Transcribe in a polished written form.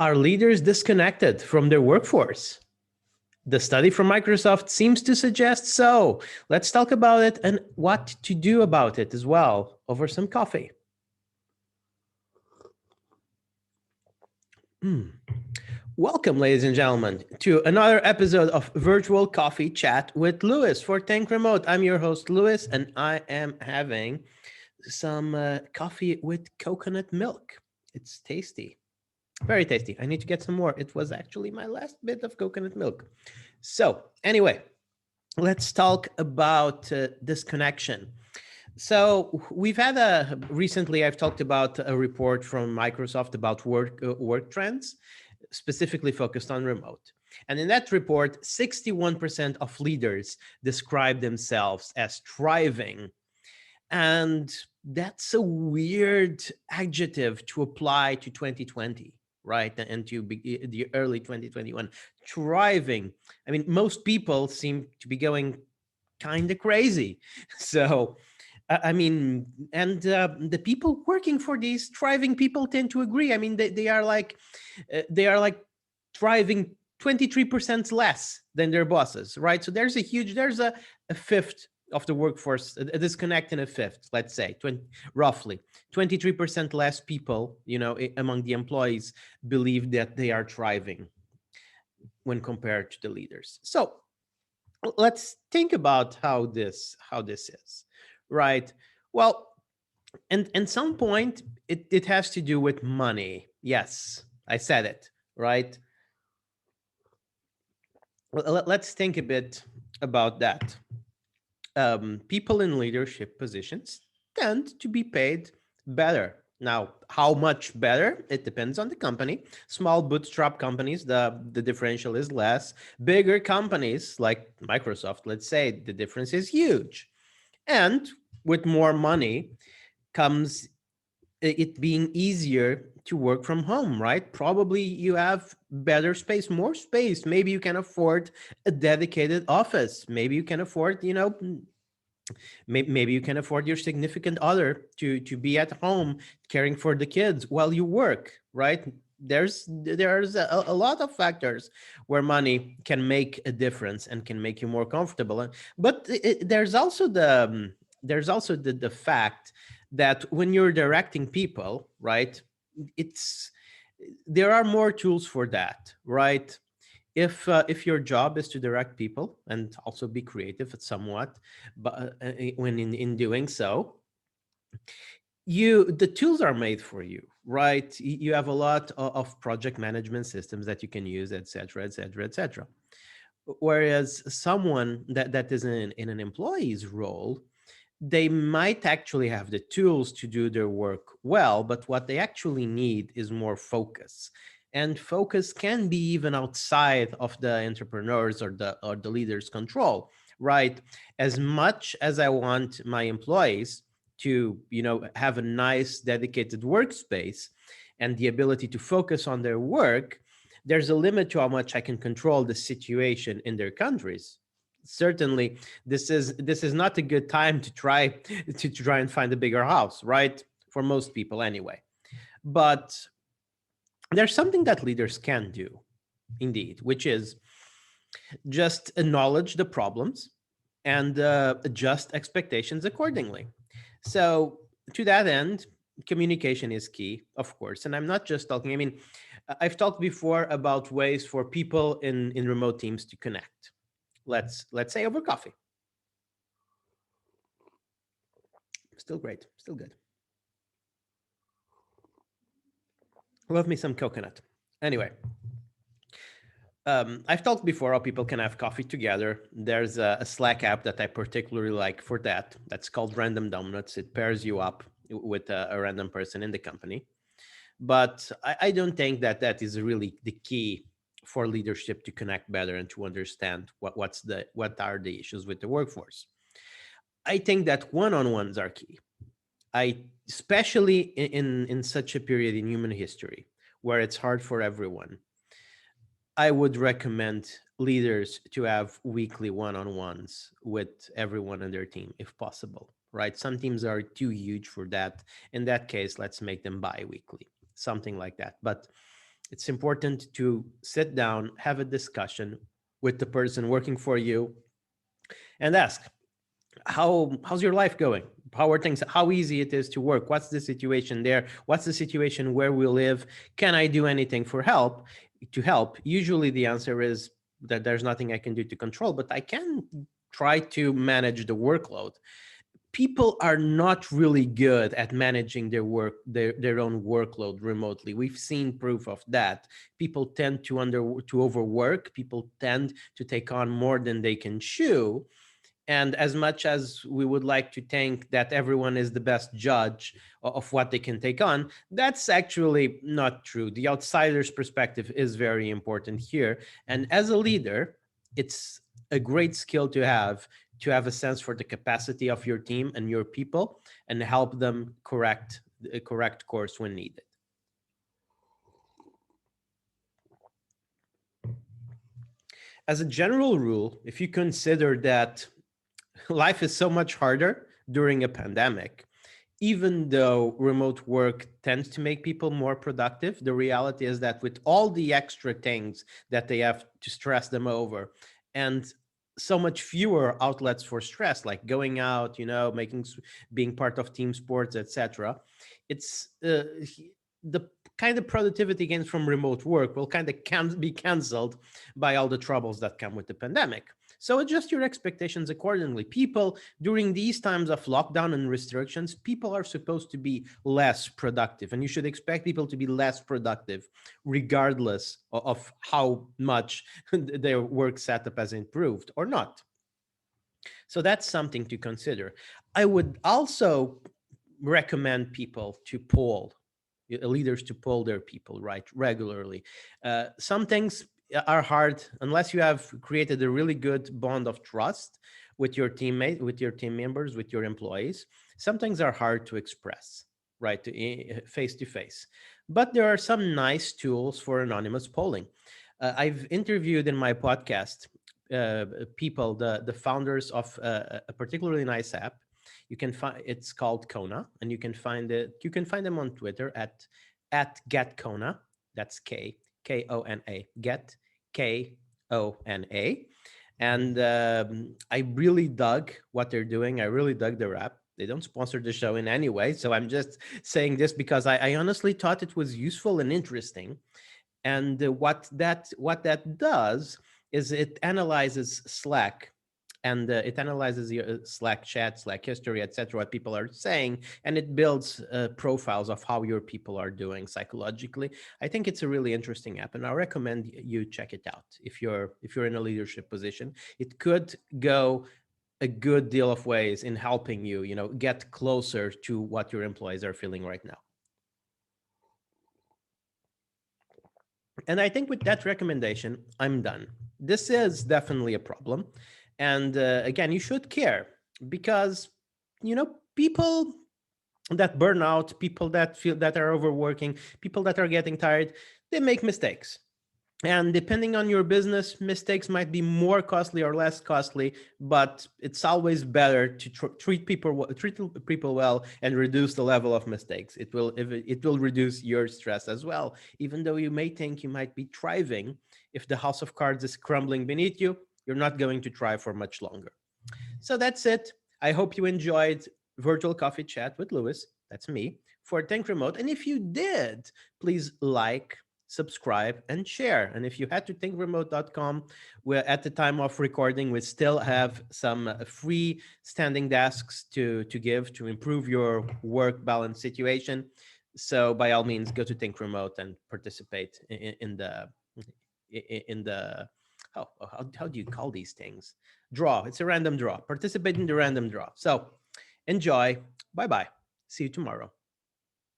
Are leaders disconnected from their workforce? The study from Microsoft seems to suggest so. Let's talk about it and what to do about it as well over some coffee. Welcome, ladies and gentlemen, to another episode of Virtual Coffee Chat with Lewis for Tank Remote. I'm your host, Lewis, and I am having some coffee with coconut milk. It's tasty, very tasty. I need to get some more. It was actually my last bit of coconut milk. So, anyway, let's talk about disconnection. So we've had recently I've talked about a report from Microsoft about work trends, specifically focused on remote. And in that report, 61% of leaders describe themselves as thriving. And that's a weird adjective to apply to 2020, right? And to the early 2021. Thriving. I mean, most people seem to be going kind of crazy. So, I mean, and the people working for these thriving people tend to agree. I mean, they are like thriving 23% less than their bosses, right? So there's a fifth of the workforce, a disconnect in a fifth, let's say, roughly 23% less people, among the employees believe that they are thriving when compared to the leaders. So let's think about how this is, right? Well, and some point it has to do with money. Yes, I said it, right? Let's think a bit about that. People in leadership positions tend to be paid better. Now, how much better? It depends on the company. Small bootstrap companies, the differential is less. Bigger companies like Microsoft, let's say, the difference is huge. And with more money comes it being easier to work from home, right? Probably you have better space, more space. Maybe you can afford a dedicated office. Maybe you can afford, maybe you can afford your significant other to be at home caring for the kids while you work, right? There's a lot of factors where money can make a difference and can make you more comfortable. But there's also the fact that when you're directing people, right, it's there are more tools for that, right? If your job is to direct people and also be creative somewhat, but when in doing so, the tools are made for you, right? You have a lot of project management systems that you can use, etc., etc., etc. Whereas someone that is in an employee's role, they might actually have the tools to do their work well, but what they actually need is more focus. And focus can be even outside of the entrepreneurs or the leaders' control, right? As much as I want my employees to, have a nice dedicated workspace and the ability to focus on their work, there's a limit to how much I can control the situation in their countries. Certainly, this is not a good time to try and find a bigger house, right? For most people anyway. But there's something that leaders can do, indeed, which is just acknowledge the problems and adjust expectations accordingly. So, to that end, communication is key, of course. And I'm not just talking, I mean, I've talked before about ways for people in remote teams to connect. Let's say over coffee. Still great, still good. Love me some coconut. Anyway, I've talked before how people can have coffee together. There's a Slack app that I particularly like for that. That's called Random Donuts. It pairs you up with a random person in the company. But I don't think that is really the key for leadership to connect better and to understand what are the issues with the workforce. I think that one-on-ones are key. Especially in such a period in human history where it's hard for everyone, I would recommend leaders to have weekly one-on-ones with everyone on their team if possible, right? Some teams are too huge for that. In that case, let's make them bi-weekly, something like that. But it's important to sit down, have a discussion with the person working for you, and ask, how's your life going? How are things? How easy it is to work? What's the situation there? What's the situation where we live? Can I do anything for help to help? Usually the answer is that there's nothing I can do to control, but I can try to manage the workload. People are not really good at managing their own workload remotely. We've seen proof of that. People tend to overwork. People tend to take on more than they can chew. And as much as we would like to think that everyone is the best judge of what they can take on, that's actually not true. The outsider's perspective is very important here. And as a leader, it's a great skill to have a sense for the capacity of your team and your people and help them correct course when needed. As a general rule, if you consider that life is so much harder during a pandemic, even though remote work tends to make people more productive, the reality is that with all the extra things that they have to stress them over, and so much fewer outlets for stress, like going out, being part of team sports, etc., it's the kind of productivity gains from remote work will kind of be canceled by all the troubles that come with the pandemic. So adjust your expectations accordingly. People, during these times of lockdown and restrictions, people are supposed to be less productive, and you should expect people to be less productive regardless of how much their work setup has improved or not. So that's something to consider. I would also recommend people to poll leaders to poll their people, right, regularly. Some things are hard unless you have created a really good bond of trust with your teammate, with your team members, with your employees. Some things are hard to express, right, face to face. But there are some nice tools for anonymous polling. I've interviewed in my podcast people, the founders of a particularly nice app. You can find it's called Kona, and you can find them on Twitter at get Kona. That's Kona, get Kona. And I really dug what they're doing. I really dug their app. They don't sponsor the show in any way, so I'm just saying this because I honestly thought it was useful and interesting. And what that does is it analyzes Slack, and it analyzes your Slack chat, Slack history, etc., what people are saying, and it builds profiles of how your people are doing psychologically. I think it's a really interesting app, and I recommend you check it out if you're in a leadership position. It could go a good deal of ways in helping you, get closer to what your employees are feeling right now. And I think with that recommendation, I'm done. This is definitely a problem. And again, you should care because, people that burn out, people that feel that are overworking, people that are getting tired, they make mistakes. And depending on your business, mistakes might be more costly or less costly, but it's always better to treat people well and reduce the level of mistakes. It will reduce your stress as well. Even though you may think you might be thriving, if the house of cards is crumbling beneath you, you're not going to thrive for much longer. So that's it. I hope you enjoyed Virtual Coffee Chat with Lewis. That's me for Think Remote. And if you did, please like, subscribe, and share. And if you head to thinkremote.com, where at the time of recording, we still have some free standing desks to give to improve your work balance situation. So by all means, go to Think Remote and participate in the how do you call these things? Draw. It's a random draw. Participate in the random draw. So enjoy. Bye bye. See you tomorrow.